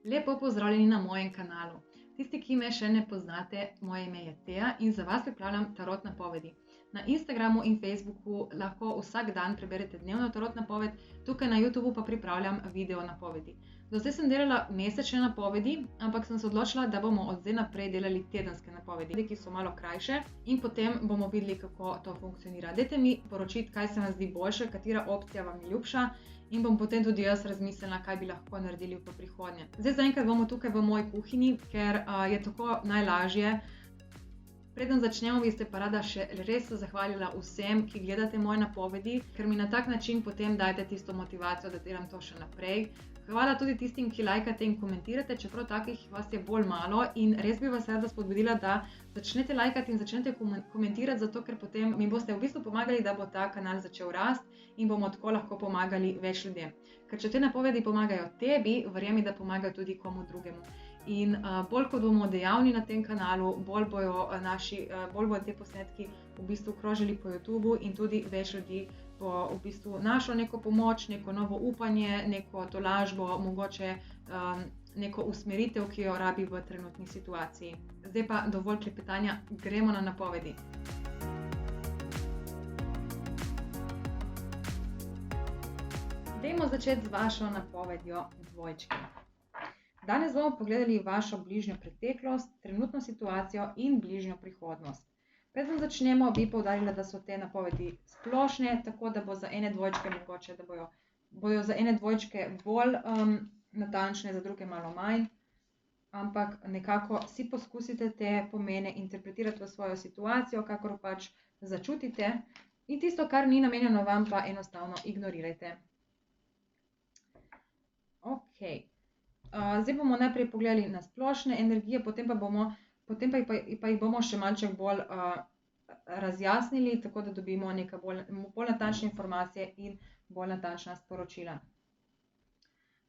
Lepo pozdravljeni na mojem kanalu. Tisti, ki me še ne poznate, moje ime je Teja in za vas pripravljam tarot napovedi. Na Instagramu in Facebooku lahko vsak dan preberete dnevno tarot napoved, tukaj na YouTubu pa pripravljam video napovedi. Do zdaj sem delala mesečne napovedi, ampak sem se odločila, da bomo od zdaj naprej delali tedenske napovedi, ki so malo krajše in potem bomo videli, kako to funkcionira. Dajte mi poročiti, kaj se vam zdi boljše, katera opcija vam je ljubša in bom potem tudi jaz razmislila, kaj bi lahko naredili v prihodnje. Zdaj zaenkrat bomo tukaj v moji kuhinji, ker je tako najlažje. Preden začnemo, bi se pa rada še res zahvalila vsem, ki gledate moje napovedi, ker mi na tak način potem dajete tisto motivacijo, da delam to še naprej. Hvala tudi tistim, ki lajkate in komentirate, čeprav takih vas je bolj malo in res bi vas rada spodbudila, da začnete lajkati in začnete komentirati, zato ker potem mi boste v bistvu pomagali, da bo ta kanal začel rasti in bomo tako lahko pomagali več ljudem. Ker če te napovedi pomagajo tebi, verjemi, da pomagajo tudi komu drugemu. In bolj kot bomo dejavni na tem kanalu, bolj bodo te posnetki v bistvu krožili po YouTubu in tudi več ljudi bo v bistvu našlo neko pomoč, neko novo upanje, neko tolažbo, mogoče neko usmeritev, ki jo rabi v trenutni situaciji. Zdaj pa dovolj klepetanja, gremo na napovedi. Dajmo začeti z vašo napovedjo dvojčki. Danes bomo pogledali vašo bližnjo preteklost, trenutno situacijo in bližnjo prihodnost. Preden začnemo, bi poudarila, da so te napovedi splošne, tako da bo za ene dvojčke mogoče, da bojo za ene dvojčke bolj natančne, za druge malo manj, ampak nekako si poskusite te pomene interpretirati v svojo situacijo, kakor pač začutite, in tisto, kar ni namenjeno vam, pa enostavno ignorirajte. Okej. Zdaj bomo najprej pogledali na splošne energije, potem pa jih bomo še malček bolj razjasnili, tako da dobimo neke bolj natančne informacije in bolj natančna sporočila.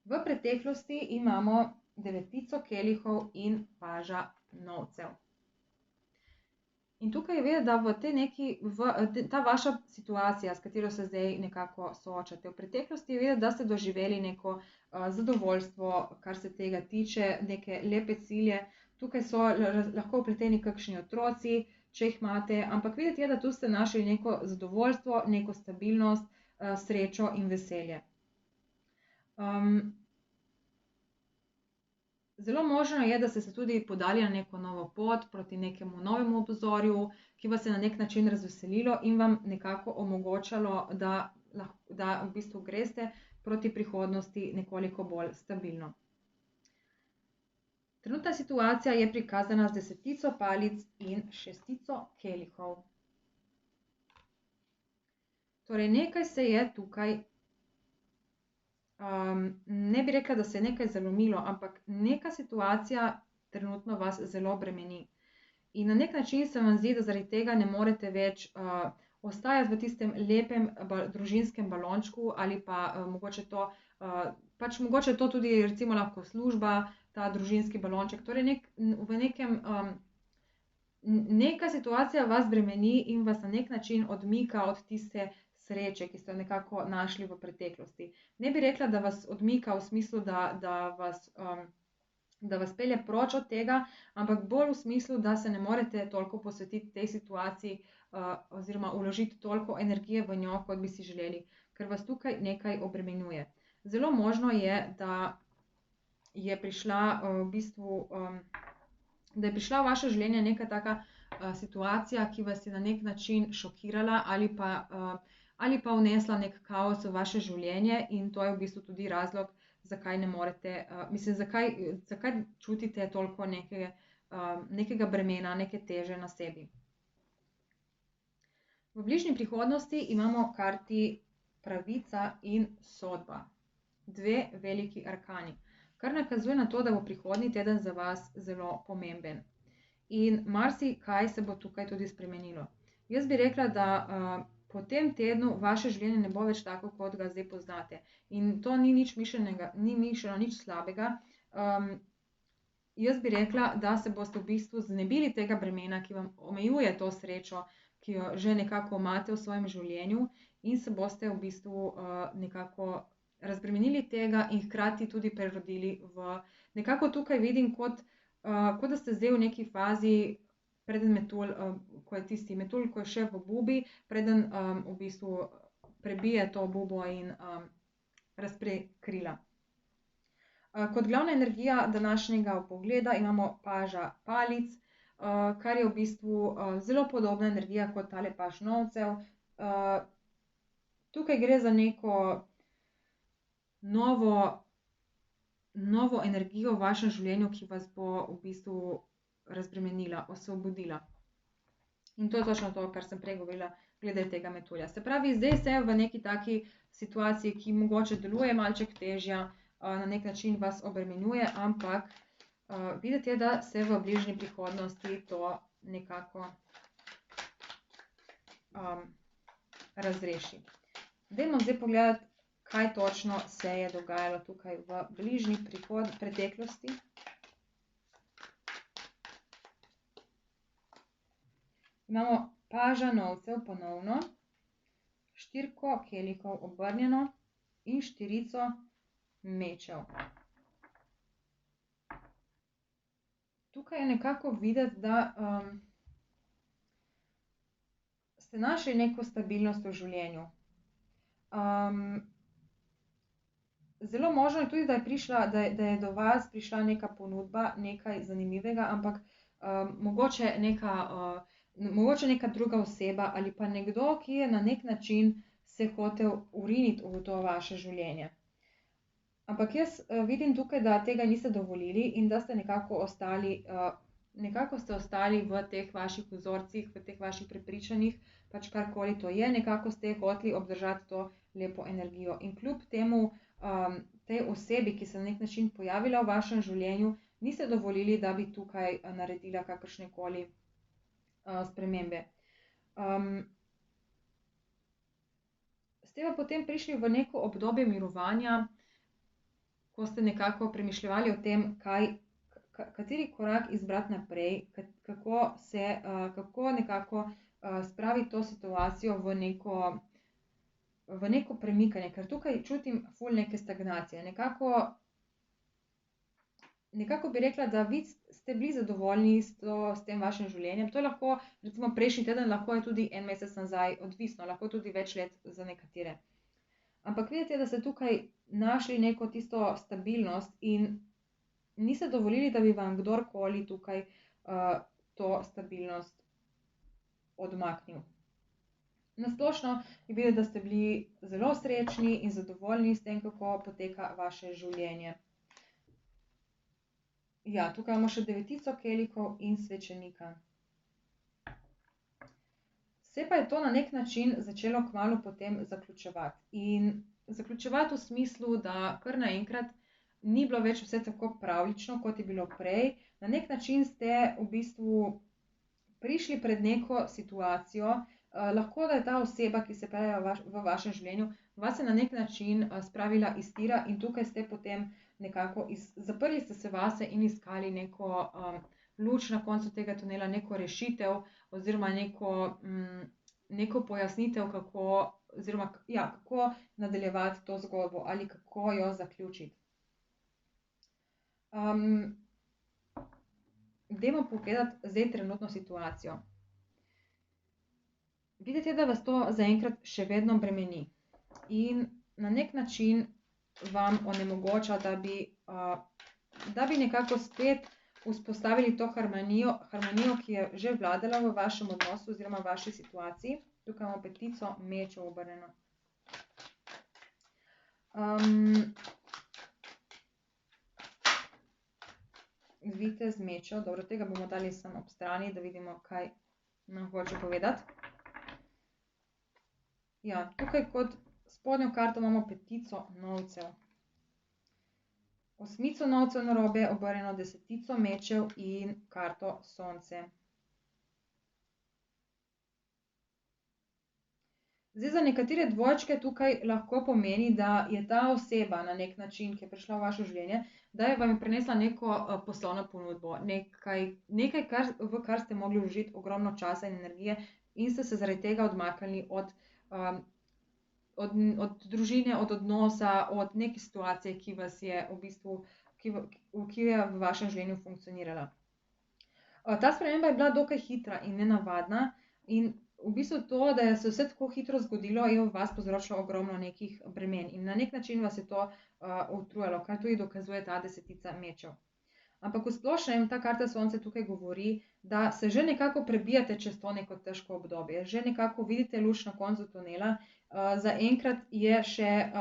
V preteklosti imamo devetico kelihov in paža novcev. In tukaj je vedeti, da ta vaša situacija, s katero se zdaj nekako soočate v preteklosti, je vedeti, da ste doživeli neko zadovoljstvo, kar se tega tiče, neke lepe cilje. Tukaj so lahko vpleteni kakšni otroci, če jih imate, ampak videti je, da tu ste našli neko zadovoljstvo, neko stabilnost, srečo in veselje. Zelo možno je, da ste se tudi podali na neko novo pot, proti nekemu novemu obzorju, ki vas je na nek način razveselilo in vam nekako omogočalo, da v bistvu greste proti prihodnosti nekoliko bolj stabilno. Trenutna situacija je prikazana z desetico palic in šestico kelihov. Torej, nekaj se je tukaj ne bi rekla, da se je nekaj zalomilo, ampak neka situacija trenutno vas zelo bremeni. In na nek način se vam zdi, da zaradi tega ne morete več ostajati v tistem lepem družinskem balončku ali pa mogoče to tudi recimo lahko služba, ta družinski balonček. Torej neka situacija vas bremeni in vas na nek način odmika od tiste sreče, ki ste jo nekako našli v preteklosti. Ne bi rekla, da vas odmika v smislu, da vas pelje proč od tega, ampak bolj v smislu, da se ne morete toliko posvetiti tej situaciji oziroma vložiti toliko energije v njo, kot bi si želeli, ker vas tukaj nekaj obremenjuje. Zelo možno je, da je prišla v vaše življenje neka taka situacija, ki vas je na nek način šokirala ali pa vnesla nek kaos v vaše življenje in to je v bistvu tudi razlog, zakaj ne morete, zakaj čutite toliko nekega bremena, neke teže na sebi. V bližnji prihodnosti imamo karti pravica in sodba. Dve veliki arkani, kar nakazuje na to, da bo prihodnji teden za vas zelo pomemben. In marsikaj se bo tukaj tudi spremenilo. Jaz bi rekla, da po tem tednu vaše življenje ne bo več tako, kot ga zdaj poznate. In to ni mišljeno nič slabega. Jaz bi rekla, da se boste v bistvu znebili tega bremena, ki vam omejuje to srečo, ki jo že nekako imate v svojem življenju in se boste v bistvu nekako razbremenili tega in hkrati tudi prerodili v nekako tukaj vidim, kot da ste zdaj v neki fazi, preden metulj, ko je tisti metulj, ko je še v bubi, preden v bistvu prebije to bubo in razpre krila. Kot glavna energija današnjega vpogleda imamo paža palic, kar je v bistvu zelo podobna energija kot tale paž novcev. Tukaj gre za neko novo energijo v vašem življenju, ki vas bo v bistvu razbremenila, osvobodila. In to je točno to, kar sem prej govorila glede tega metulja. Se pravi, zdaj ste v neki taki situaciji, ki mogoče deluje malček težja, na nek način vas obremenjuje, ampak videti je, da se v bližnji prihodnosti to nekako razreši. Dajmo zdaj pogledati, kaj točno se je dogajalo tukaj v bližnji preteklosti. Imamo paža novcev ponovno, štirko kelikov obrnjeno in štirico mečev. Tukaj je nekako videti, da ste našli neko stabilnost v življenju. Zelo možno je tudi, da je do vas prišla neka ponudba, nekaj zanimivega, ampak mogoče neka druga oseba ali pa nekdo, ki je na nek način se hotel vriniti v to vaše življenje. Ampak jaz vidim tukaj, da tega niste dovolili in da ste nekako ste ostali v teh vaših vzorcih, v teh vaših prepričanjih, pač karkoli to je, nekako ste hoteli obdržati to lepo energijo. In kljub temu, tej osebi, ki se na nek način pojavila v vašem življenju, niste dovolili, da bi tukaj naredila kakršnekoli spremembe. Ste pa potem prišli v neko obdobje mirovanja, ko ste nekako premišljevali o tem, kateri korak izbrati naprej, kako nekako spraviti to situacijo v neko premikanje, ker tukaj čutim ful neke stagnacije. Nekako bi rekla, da vi ste bili zadovoljni s tem vašim življenjem. To je lahko, recimo prejšnji teden, lahko je tudi en mesec nazaj, odvisno, lahko tudi več let za nekatere. Ampak videti je, da ste tukaj našli neko tisto stabilnost in niste dovolili, da bi vam kdorkoli tukaj to stabilnost odmaknil. Na splošno je videti, da ste bili zelo srečni in zadovoljni s tem, kako poteka vaše življenje. Ja, tukaj imamo še devetico kelikov in svečenika. Se pa je to na nek način začelo kmalu potem zaključevati. In zaključevati v smislu, da kar naenkrat ni bilo več vse tako pravljično, kot je bilo prej. Na nek način ste v bistvu prišli pred neko situacijo, lahko da je ta oseba, ki se pojavlja v vašem življenju, vas je na nek način spravila iz tira in tukaj ste potem nekako zaprli ste se vase in iskali neko luč na koncu tega tunela, neko rešitev oziroma neko pojasnitev, kako nadaljevati to zgodbo ali kako jo zaključiti. Dajmo pogledati zdaj trenutno situacijo. Videti je, da vas to zaenkrat še vedno bremeni in na nek način vam onemogoča, da bi nekako spet vzpostavili to harmonijo, ki je že vladala v vašem odnosu oziroma v vaši situaciji. Tukaj imamo petico mečev obrnjeno. Vitez mečev, dobro, tega bomo dali sem ob strani, da vidimo, kaj nam hoče povedati. Ja, tukaj kot spodnjo karto imamo petico novcev. Osmico novcev narobe obrnjeno, desetico mečev in karto sonce. Zdaj za nekatere dvojčke tukaj lahko pomeni, da je ta oseba na nek način, ki je prišla v vaše življenje, da vam je prinesla neko poslovno ponudbo, nekaj, v kar ste mogli vložiti ogromno časa in energije in ste se zaradi tega odmaknili od družine, od odnosa, od neke situacije, ki vas je v bistvu, ki je v vašem življenju funkcionirala. Ta sprememba je bila dokaj hitra in nenavadna in v bistvu to, da je se vse tako hitro zgodilo, je v vas povzročilo ogromno nekih bremen in na nek način vas je to utrujalo, kar tudi dokazuje ta 10 mečev. Ampak v splošnem ta karta sonce tukaj govori, da se že nekako prebijate čez to neko težko obdobje, že nekako vidite luč na koncu tunela. Zaenkrat je še,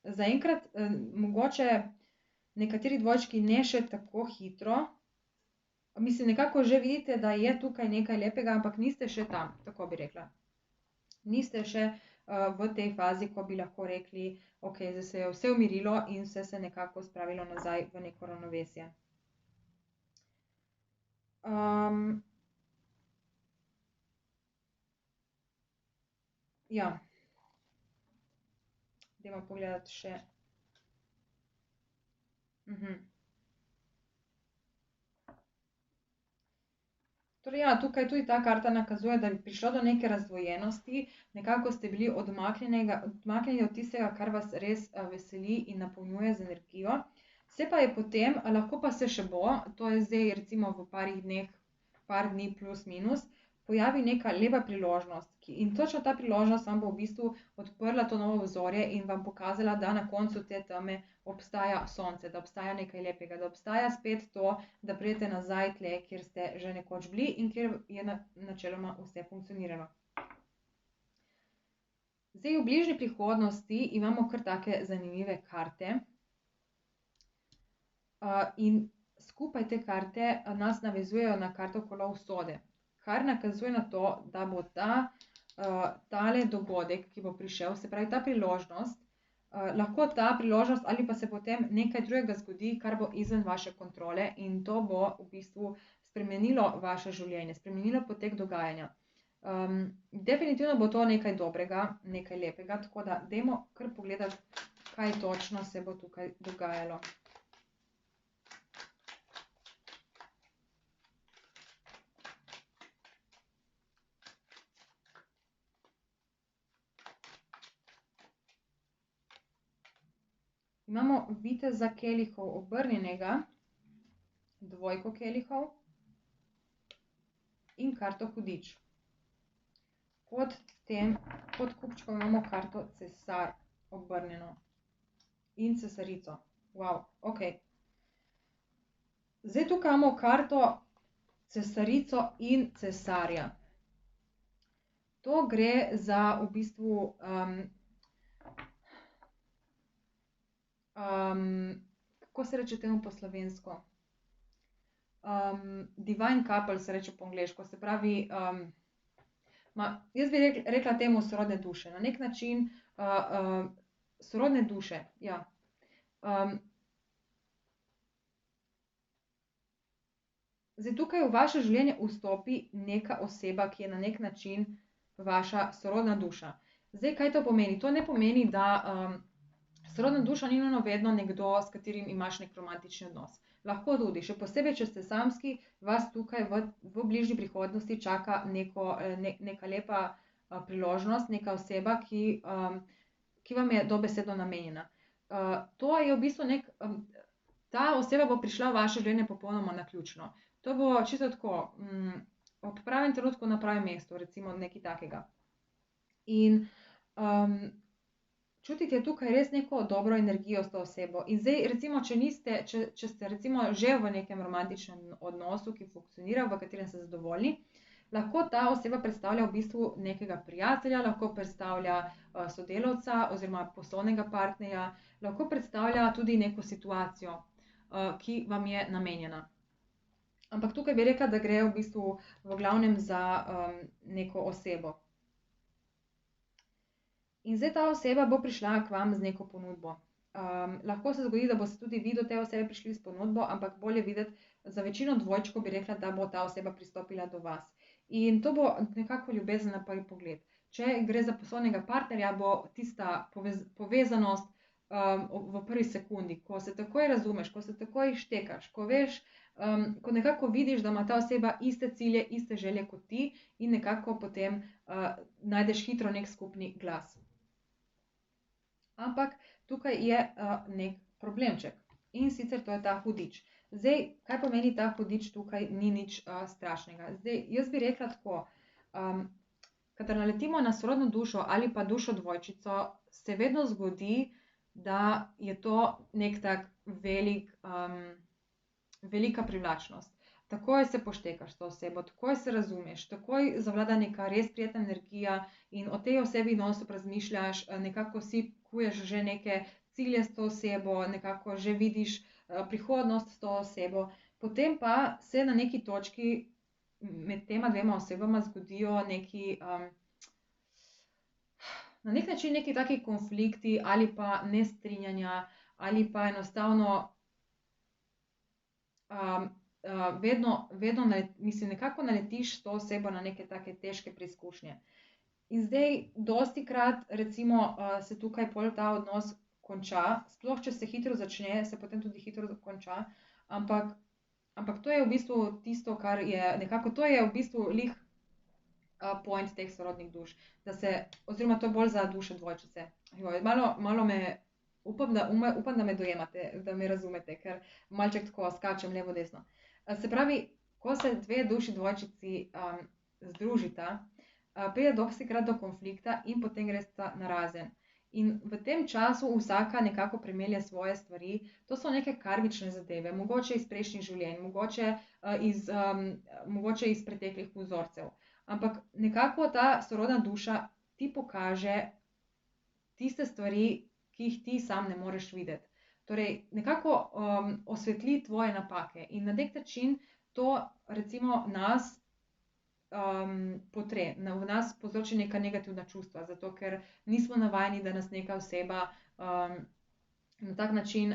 zaenkrat mogoče nekateri dvojčki ne še tako hitro, mislim, nekako že vidite, da je tukaj nekaj lepega, ampak niste še tam, tako bi rekla. Niste še v tej fazi, ko bi lahko rekli, ok, zdaj se je vse umirilo in vse se nekako spravilo nazaj v neko ravnovesje. Ja. Dajmo pogledati še. Torej ja, tukaj tudi ta karta nakazuje, da bi prišlo do neke razdvojenosti, nekako ste bili odmaknjeni od tistega, kar vas res veseli in napolnjuje z energijo. Se pa je potem, lahko pa se še bo, to je zdaj recimo v parih dneh, par dni plus minus, pojavi neka lepa priložnost. In točno ta priložnost vam bo v bistvu odprla to novo obzorje in vam pokazala, da na koncu te teme obstaja sonce, da obstaja nekaj lepega, da obstaja spet to, da pridete nazaj tle, kjer ste že nekoč bili in kjer je načeloma vse funkcioniralo. Zdaj v bližnji prihodnosti imamo kar take zanimive karte. In skupaj te karte nas navezujejo na karto kolo usode, kar nakazuje na to, da bo tale dogodek, ki bo prišel, se pravi ta priložnost, lahko ta priložnost ali pa se potem nekaj drugega zgodi, kar bo izven vaše kontrole in to bo v bistvu spremenilo vaše življenje, spremenilo potek dogajanja. Definitivno bo to nekaj dobrega, nekaj lepega, tako da dajmo kar pogledati, kaj točno se bo tukaj dogajalo. Imamo viteza kelihov obrnjenega, dvojko kelihov in karto hudič. Pod kupčkom imamo karto cesar obrnjeno in cesarico. Wow, ok. Zdaj tukaj imamo karto cesarico in cesarja. To gre za v bistvu kako se reče temu po slovensko? Divine couple se reče po angleško, se pravi, jaz bi rekla temu sorodne duše, na neki način sorodne duše, ja. Zdaj tukaj v vaše življenje vstopi neka oseba, ki je na neki način vaša sorodna duša. Zdaj, kaj to pomeni? To ne pomeni, da sorodna duša ni nujno vedno nekdo, s katerim imaš nek romantični odnos. Lahko tudi, še posebej, če ste samski, vas tukaj v bližnji prihodnosti čaka neka lepa priložnost, neka oseba, ki vam je dobesedno namenjena. To je v bistvu ta oseba bo prišla v vaše življenje popolnoma naključno. To bo čisto tako, ob pravem trenutku na pravem mestu, recimo nekaj takega. In čutiti je tukaj res neko dobro energijo s to osebo. In zdaj recimo, če ste recimo že v nekem romantičnem odnosu, ki funkcionira, v katerem ste zadovoljni, lahko ta oseba predstavlja v bistvu nekega prijatelja, lahko predstavlja sodelavca oziroma poslovnega partnerja, lahko predstavlja tudi neko situacijo, ki vam je namenjena. Ampak tukaj bi rekla, da gre v bistvu v glavnem za neko osebo. In zdaj ta oseba bo prišla k vam z neko ponudbo. Lahko se zgodi, da boste tudi vi do te osebe prišli s ponudbo, ampak bolje videti, za večino dvojčkov bi rekla, da bo ta oseba pristopila do vas. In to bo nekako ljubezen na prvi pogled. Če gre za poslovnega partnerja, bo tista povezanost v prvi sekundi, ko se takoj razumeš, ko se takoj štekaš, ko veš, ko nekako vidiš, da ima ta oseba iste cilje, iste želje kot ti in nekako potem najdeš hitro nek skupni glas. Ampak tukaj je nek problemček in sicer to je ta hudič. Zdaj, kaj pomeni ta hudič tukaj, ni nič strašnega. Zdaj, jaz bi rekla tako, kadar naletimo na sorodno dušo ali pa dušo dvojčico, se vedno zgodi, da je to nek tak velika privlačnost. Takoj se poštekaš s to osebo, takoj se razumeš, takoj zavlada neka res prijetna energija in o tej osebi non-stop razmišljaš, nekako si kuješ že neke cilje s to osebo, nekako že vidiš prihodnost s to osebo. Potem pa se na neki točki med tema dvema osebama zgodijo neki, na nek način neki taki konflikti ali pa nestrinjanja ali pa enostavno vedno nekako naletiš s to osebo na neke take težke preizkušnje. In zdaj dostikrat recimo se tukaj pol ta odnos konča, sploh če se hitro začne, se potem tudi hitro konča, ampak to je v bistvu tisto, kar je nekako, to je v bistvu glih point teh sorodnih duš, oziroma to je bolj za duše dvojčice. Malo me, upam, da me dojemate, da me razumete, ker malček tako skačem levo desno. Se pravi, ko se dve duši dvojčici združita, pride dostikrat do konflikta in potem gresta narazen. In v tem času vsaka nekako premelje svoje stvari, to so neke karmične zadeve, mogoče iz prejšnjih življenj, mogoče iz preteklih vzorcev. Ampak nekako ta sorodna duša ti pokaže tiste stvari, ki jih ti sam ne moreš videti. Torej, nekako osvetli tvoje napake in na nek način to recimo nas potre, v nas povzroči neka negativna čustva, zato ker nismo navajeni, da nas neka oseba na tak način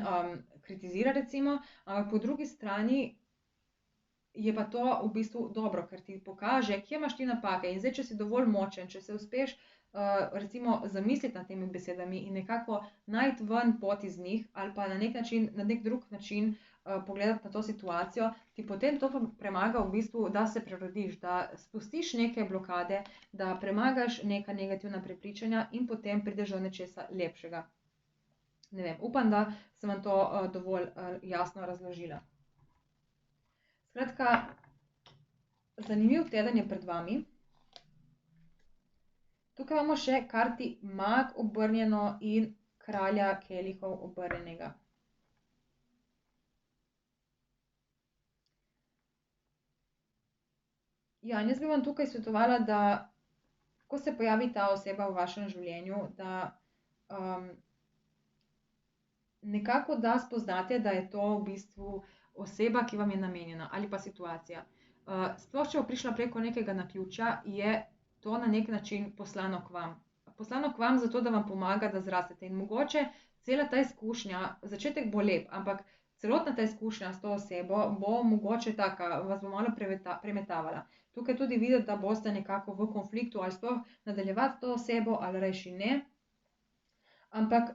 kritizira recimo, ampak po drugi strani je pa to v bistvu dobro, ker ti pokaže, kje imaš ti napake in zdaj, če si dovolj močen, če se uspeš recimo zamisliti nad temi besedami in nekako najti ven pot iz njih ali pa na nek način, na nek drug način pogledati na to situacijo, ti potem to premaga v bistvu, da se prerodiš, da spustiš neke blokade, da premagaš neka negativna prepričanja in potem prideš do nečesa lepšega. Ne vem, upam, da sem vam to dovolj jasno razložila. Skratka, zanimiv teden je pred vami. Tukaj imamo še karti mag obrnjeno in kralja kelihov obrnjenega. Ja, in jaz bi vam tukaj svetovala, da ko se pojavi ta oseba v vašem življenju, da nekako da spoznate, da je to v bistvu oseba, ki vam je namenjena ali pa situacija. Sploh, če bo prišla preko nekega naključja, je to na nek način poslano k vam. Poslano k vam zato, da vam pomaga, da zrastete. In mogoče cela ta izkušnja, začetek bo lep, ampak celotna ta izkušnja s to osebo bo mogoče taka, vas bo malo premetavala. Tukaj tudi videti, da boste nekako v konfliktu ali sploh nadaljevati to osebo ali rajši ne. Ampak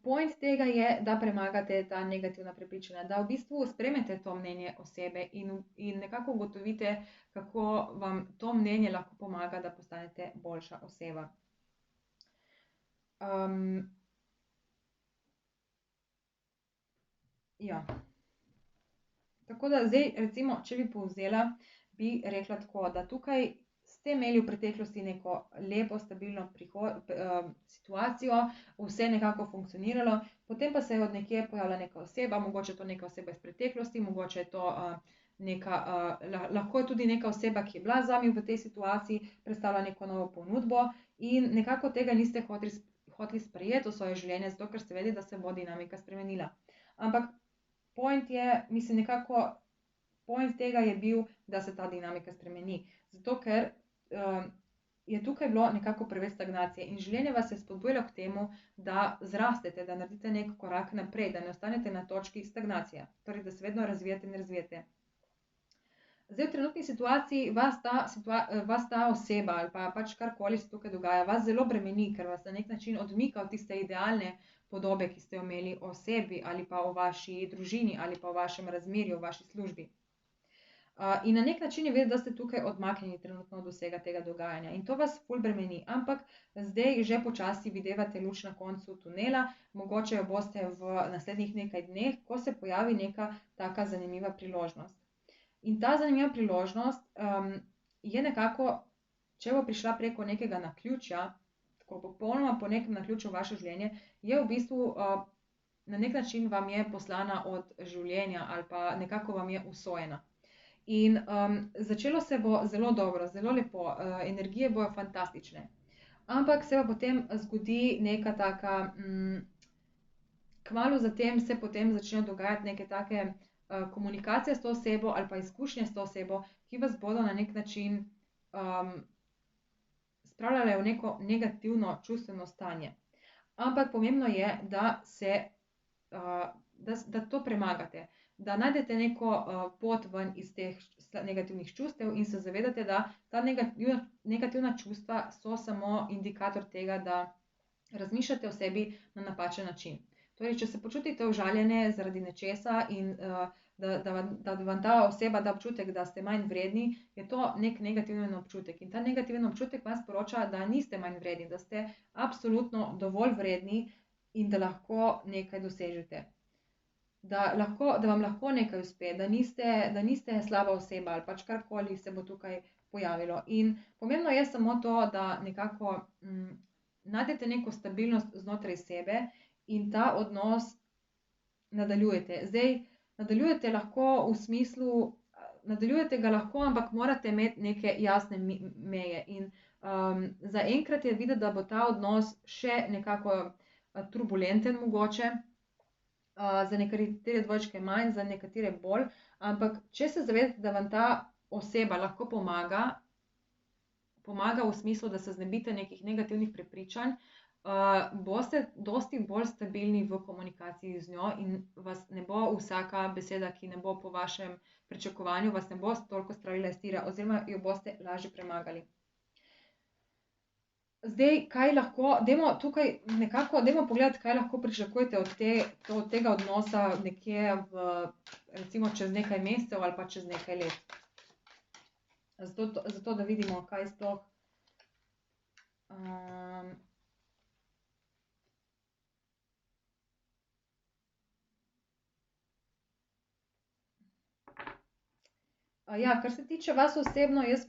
point tega je, da premagate ta negativna prepričanja, da v bistvu sprejmete to mnenje osebe in nekako ugotovite, kako vam to mnenje lahko pomaga, da postanete boljša oseba. Ja. Tako da zdaj, recimo, če bi povzela, bi rekla tako, da tukaj ste imeli v preteklosti neko lepo, stabilno situacijo, vse nekako funkcioniralo, potem pa se je od nekje pojavila neka oseba, mogoče je to neka oseba iz preteklosti, mogoče je to lahko je tudi neka oseba, ki je bila z vami v tej situaciji, predstavlja neko novo ponudbo in nekako tega niste hoteli sprejeti v svoje življenje, zato ker ste vedeli, da se bo dinamika spremenila. Ampak point tega je bil, da se ta dinamika spremeni. Zato ker je tukaj bilo nekako preveč stagnacije in življenje vas je spodbujalo k temu, da zrastete, da naredite nek korak naprej, da ne ostanete na točki stagnacije, torej da se vedno razvijate in razvijate. Zdaj v trenutni situaciji vas ta oseba ali pa pač karkoli se tukaj dogaja, vas zelo bremeni, ker vas na nek način odmika od tiste idealne podobe, ki ste jo imeli o sebi ali pa o vaši družini ali pa o vašem razmerju, o vaši službi. In na nek način je vedeti, da ste tukaj odmaknjeni trenutno od vsega tega dogajanja in to vas ful bremeni, ampak zdaj že počasi videvate luč na koncu tunela, mogoče jo boste v naslednjih nekaj dneh, ko se pojavi neka taka zanimiva priložnost. In ta zanimiva priložnost je nekako, če bo prišla preko nekega naključja, tako popolnoma po nekem naključju v vaše življenje, je v bistvu na nek način vam je poslana od življenja ali pa nekako vam je usojena. In začelo se bo zelo dobro, zelo lepo, energije bojo fantastične. Ampak se pa potem zgodi neka taka, kmalu zatem se potem začnejo dogajati neke take komunikacije s to osebo ali pa izkušnje s to osebo, ki vas bodo na nek način spravljale v neko negativno čustveno stanje. Ampak pomembno je, da to premagate, da najdete neko pot ven iz teh negativnih čustev in se zavedate, da ta negativna čustva so samo indikator tega, da razmišljate o sebi na napačen način. Torej, če se počutite užaljene zaradi nečesa in da vam ta oseba da občutek, da ste manj vredni, je to nek negativen občutek. In ta negativen občutek vam sporoča, da niste manj vredni, da ste absolutno dovolj vredni in da lahko nekaj dosežete. Da vam lahko nekaj uspe, da niste slaba oseba ali pač karkoli se bo tukaj pojavilo. In pomembno je samo to, da nekako najdete neko stabilnost znotraj sebe in ta odnos nadaljujete. Zdaj, nadaljujete ga lahko, ampak morate imeti neke jasne meje. In zaenkrat je videti, da bo ta odnos še nekako turbulenten mogoče, za nekatere dvojčke manj, za nekatere bolj, ampak če se zavedate, da vam ta oseba lahko pomaga v smislu, da se znebite nekih negativnih prepričanj, boste dosti bolj stabilni v komunikaciji z njo in vas ne bo vsaka beseda, ki ne bo po vašem pričakovanju, vas ne bo toliko spravila iz tira oziroma jo boste lažje premagali. Zdaj, kaj lahko, dajmo pogledati, kaj lahko pričakujete od tega odnosa nekje recimo čez nekaj mesecev ali pa čez nekaj let. Zato, da vidimo, kaj sploh. Ja, kar se tiče vas osebno, jaz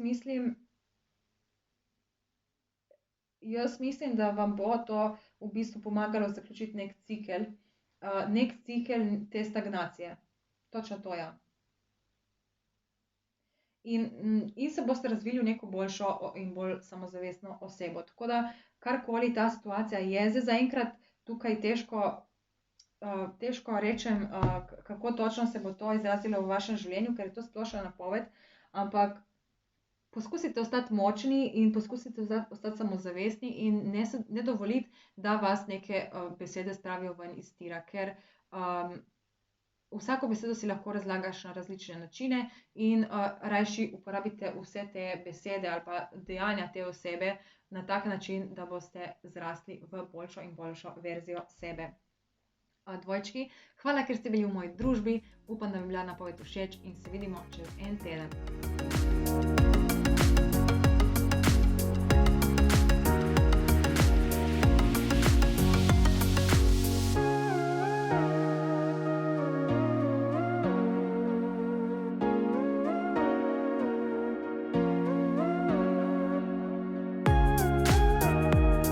mislim, da vam bo to v bistvu pomagalo zaključiti nek cikel te stagnacije. Točno to, ja. In se boste razvili v neko boljšo in bolj samozavestno osebo. Tako da, karkoli ta situacija je, zdaj zaenkrat tukaj težko rečem, kako točno se bo to izrazilo v vašem življenju, ker je to splošna napoved, ampak poskusite ostati močni in poskusite ostati samozavestni in ne dovoliti, da vas neke besede spravijo ven iz tira, ker vsako besedo si lahko razlagaš na različne načine in rajši uporabite vse te besede ali pa dejanja te osebe na tak način, da boste zrasli v boljšo in boljšo verzijo sebe. Dvojčki, hvala, ker ste bili v moji družbi, upam, da mi je bila napoved všeč in se vidimo čez en teden.